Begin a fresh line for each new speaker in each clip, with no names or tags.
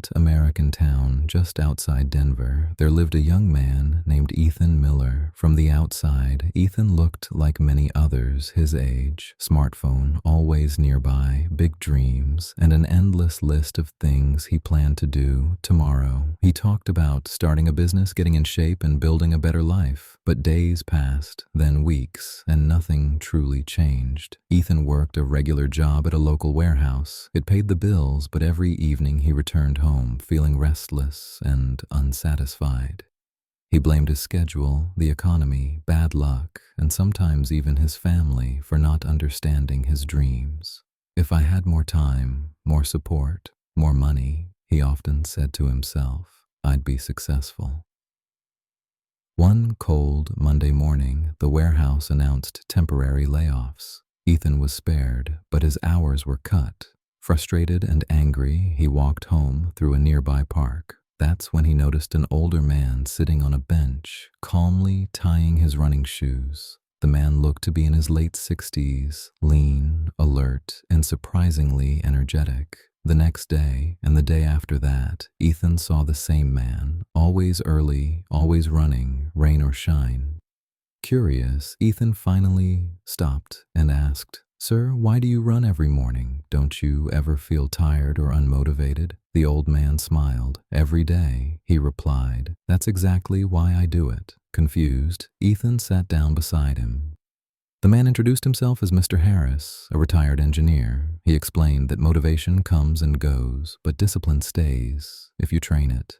quiet American town just outside Denver, there lived a young man named Ethan Miller. From the outside, Ethan looked like many others his age. Smartphone always nearby, big dreams, and an endless list of things he planned to do tomorrow. He talked about starting a business, getting in shape, and building a better life. But days passed, then weeks, and nothing truly changed. Ethan worked a regular job at a local warehouse. It paid the bills, but every evening he returned home feeling restless and unsatisfied. He blamed his schedule, the economy, bad luck, and sometimes even his family for not understanding his dreams. "If I had more time, more support, more money," he often said to himself, "I'd be successful." One cold Monday morning, the warehouse announced temporary layoffs. Ethan was spared, but his hours were cut. Frustrated and angry, he walked home through a nearby park. That's when he noticed an older man sitting on a bench, calmly tying his running shoes. The man looked to be in his late 60s, lean, alert, and surprisingly energetic. The next day, and the day after that, Ethan saw the same man, always early, always running, rain or shine. Curious, Ethan finally stopped and asked, "Sir, why do you run every morning? Don't you ever feel tired or unmotivated?" The old man smiled. "Every day," he replied. "That's exactly why I do it." Confused, Ethan sat down beside him. The man introduced himself as Mr. Harris, a retired engineer. He explained that motivation comes and goes, but discipline stays if you train it.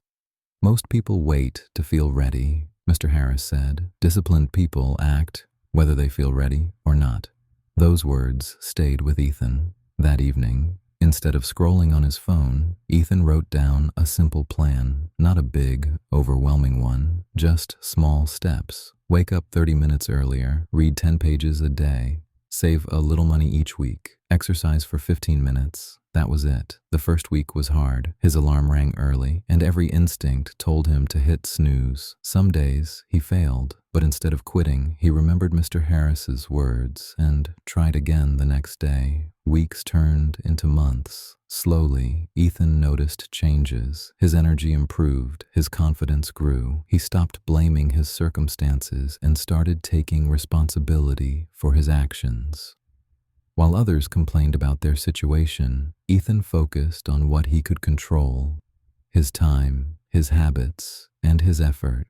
"Most people wait to feel ready," Mr. Harris said. "Disciplined people act whether they feel ready or not." Those words stayed with Ethan. That evening, instead of scrolling on his phone, Ethan wrote down a simple plan, not a big, overwhelming one, just small steps. Wake up 30 minutes earlier, read 10 pages a day, save a little money each week, exercise for 15 minutes. That was it. The first week was hard. His alarm rang early, and every instinct told him to hit snooze. Some days he failed, but instead of quitting, he remembered Mr. Harris's words and tried again the next day. Weeks turned into months. Slowly, Ethan noticed changes. His energy improved. His confidence grew. He stopped blaming his circumstances and started taking responsibility for his actions. While others complained about their situation, Ethan focused on what he could control: his time, his habits, and his effort.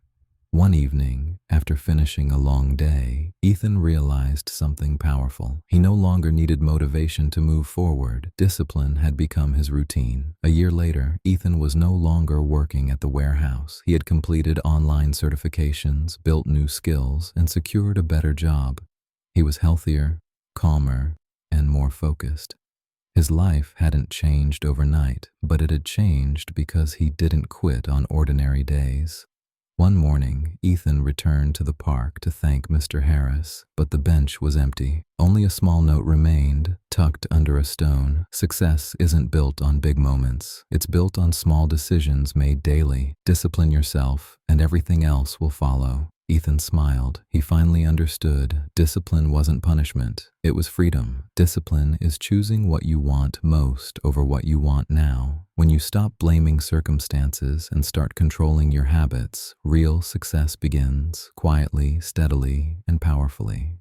One evening, after finishing a long day, Ethan realized something powerful. He no longer needed motivation to move forward. Discipline had become his routine. A year later, Ethan was no longer working at the warehouse. He had completed online certifications, built new skills, and secured a better job. He was healthier, calmer, and more focused. His life hadn't changed overnight, but it had changed because he didn't quit on ordinary days. One morning, Ethan returned to the park to thank Mr. Harris, but the bench was empty. Only a small note remained, tucked under a stone. "Success isn't built on big moments. It's built on small decisions made daily. Discipline yourself, and everything else will follow." Ethan smiled. He finally understood. Discipline wasn't punishment. It was freedom. Discipline is choosing what you want most over what you want now. When you stop blaming circumstances and start controlling your habits, real success begins, quietly, steadily, and powerfully.